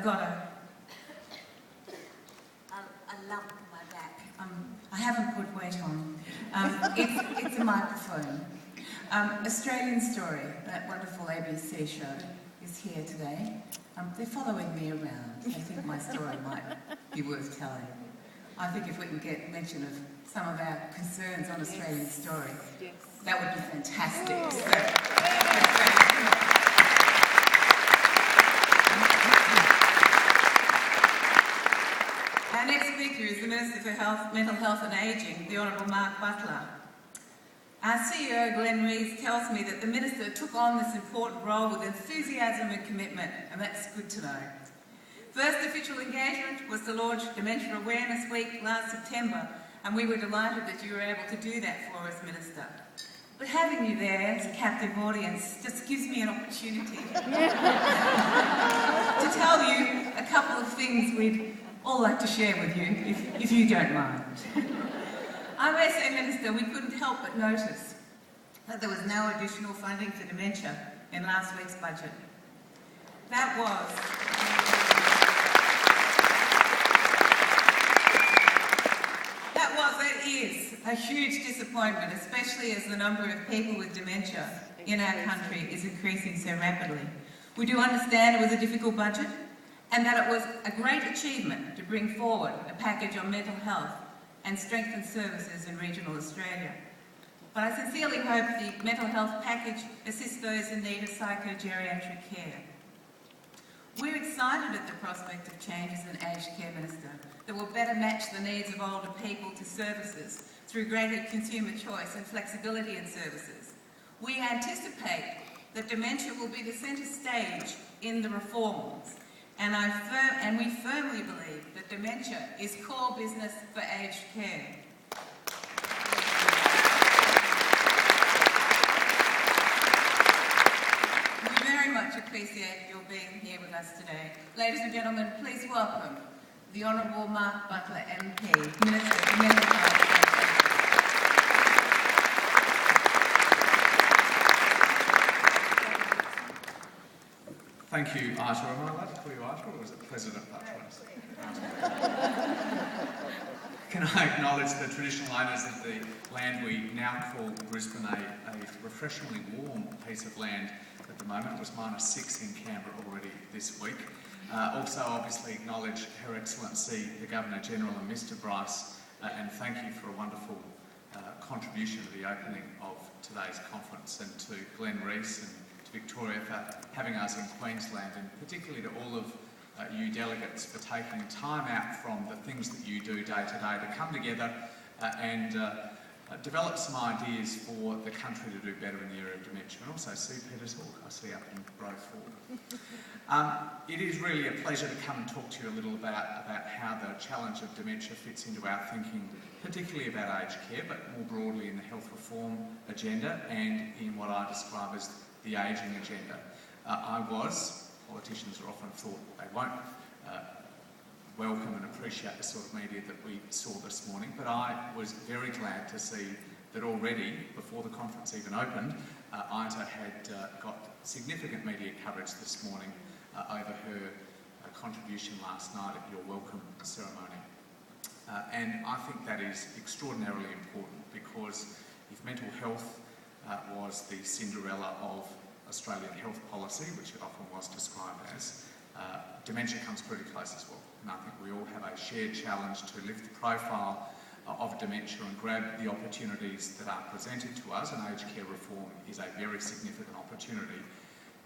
got a lump on my back. I haven't put weight on. It's a microphone. Australian Story, that wonderful ABC show, is here today. They're following me around. They think my story might be worth telling. I think if we can get mention of some of our concerns on Australian Story, that would be fantastic. So, our next speaker is the Minister for Mental Health and Ageing, the Honourable Mark Butler. Our CEO, Glenn Rees, tells me that the Minister took on this important role with enthusiasm and commitment, and that's good to know. First official engagement was to launch Dementia Awareness Week last September, and we were delighted that you were able to do that for us, Minister. But having you there as a captive audience just gives me an opportunity to tell you a couple of things we'd all like to share with you, if you don't mind. I may say, Minister, we couldn't help but notice that there was no additional funding for dementia in last week's budget. That is a huge disappointment, especially as the number of people with dementia in our country is increasing so rapidly. We do understand it was a difficult budget and that it was a great achievement to bring forward a package on mental health and strengthen services in regional Australia. But I sincerely hope the mental health package assists those in need of psychogeriatric care. We're excited at the prospect of changes in aged care, Minister, that will better match the needs of older people to services through greater consumer choice and flexibility in services. We anticipate that dementia will be the centre stage in the reforms, and we firmly believe that dementia is core business for aged care. We very much appreciate your being here with us today. Ladies and gentlemen, please welcome the Honourable Mark Butler MP, Minister for Mental Health. Thank you, Arthur. Am I allowed to call you Arthur, or is it President Butler? Can I acknowledge the traditional owners of the land we now call Brisbane, a refreshingly warm piece of land at the moment. It was -6 in Canberra already this week. Also, obviously, acknowledge Her Excellency, the Governor-General and Mr Bryce, and thank you for a wonderful contribution to the opening of today's conference, and to Glenn Rees and to Victoria for having us in Queensland, and particularly to all of you delegates for taking time out from the things that you do day to day to come together and develop some ideas for the country to do better in the area of dementia. And also see Peter's Hawk, I see up in row 4. It is really a pleasure to come and talk to you a little about how the challenge of dementia fits into our thinking, particularly about aged care, but more broadly in the health reform agenda and in what I describe as the ageing agenda. Politicians are often thought they won't welcome and appreciate the sort of media that we saw this morning, but I was very glad to see that already, before the conference even opened, Ita had got significant media coverage this morning over her contribution last night at your welcome ceremony. And I think that is extraordinarily important, because if mental health was the Cinderella of Australian health policy, which it often was described as, dementia comes pretty close as well. And I think we all have a shared challenge to lift the profile of dementia and grab the opportunities that are presented to us, and aged care reform is a very significant opportunity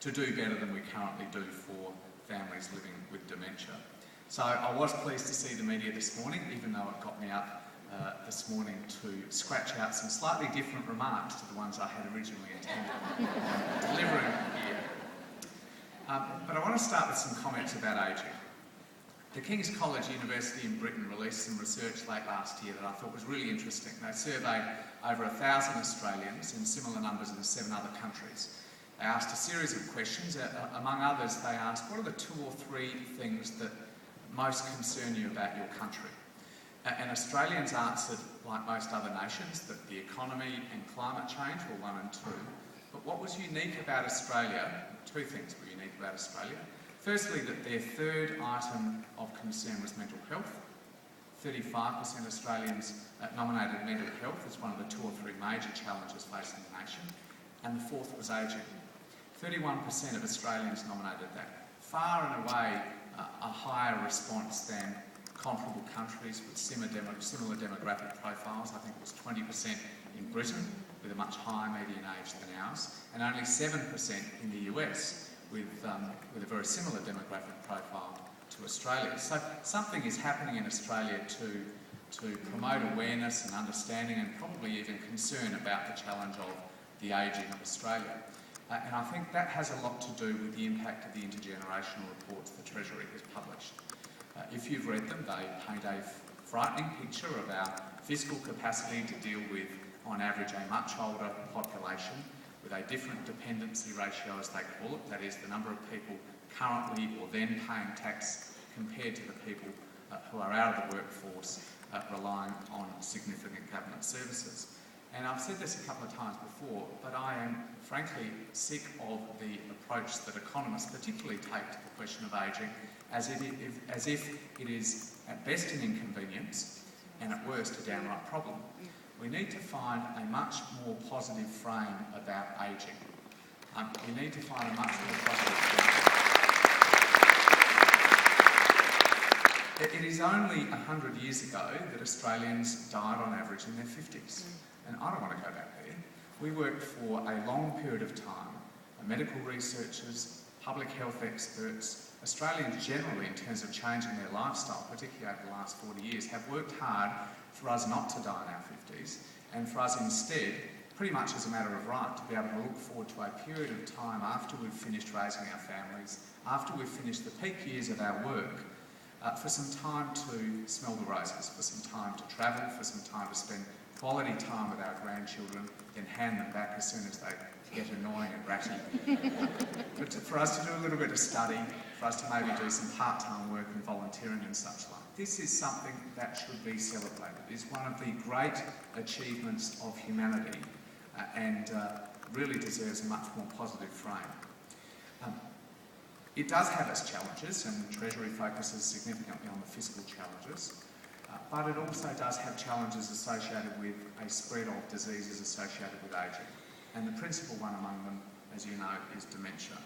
to do better than we currently do for families living with dementia. So I was pleased to see the media this morning, even though it got me up this morning to scratch out some slightly different remarks to the ones I had originally intended delivering here. But I want to start with some comments about ageing. The King's College University in Britain released some research late last year that I thought was really interesting. They surveyed over 1,000 Australians and similar numbers in 7 other countries. They asked a series of questions. Among others, they asked, what are the 2 or 3 things that most concern you about your country? And Australians answered, like most other nations, that the economy and climate change were 1 and 2. But what was unique about Australia, 2 things were unique about Australia. Firstly, that their third item of concern was mental health. 35% of Australians nominated mental health as one of the 2 or 3 major challenges facing the nation. And the fourth was ageing. 31% of Australians nominated that. Far and away a higher response than comparable countries with similar demographic profiles. I think it was 20% in Britain, with a much higher median age than ours, and only 7% in the US, with a very similar demographic profile to Australia. So something is happening in Australia to promote awareness and understanding, and probably even concern about the challenge of the ageing of Australia. And I think that has a lot to do with the impact of the intergenerational reports the Treasury has published. If you've read them, they paint a frightening picture of our fiscal capacity to deal with, on average, a much older population with a different dependency ratio, as they call it, that is, the number of people currently or then paying tax compared to the people who are out of the workforce relying on significant government services. And I've said this a couple of times before, but I am frankly sick of the approach that economists particularly take to the question of ageing, as if it is at best an inconvenience and at worst a downright problem. We need to find a much more positive frame about ageing. We need to find a much more positive frame. It is only 100 years ago that Australians died on average in their 50s. And I don't want to go back there. We worked for a long period of time. Medical researchers, public health experts, Australians generally, in terms of changing their lifestyle, particularly over the last 40 years, have worked hard for us not to die in our 50s, and for us instead, pretty much as a matter of right, to be able to look forward to a period of time after we've finished raising our families, after we've finished the peak years of our work, for some time to smell the roses, for some time to travel, for some time to spend quality time with our grandchildren, then hand them back as soon as they get annoying and ratty. But for us to do a little bit of study, for us to maybe do some part-time work and volunteering and such like. This is something that should be celebrated. It's one of the great achievements of humanity and really deserves a much more positive frame. It does have its challenges, and the Treasury focuses significantly on the fiscal challenges. But it also does have challenges associated with a spread of diseases associated with ageing. And the principal one among them, as you know, is dementia.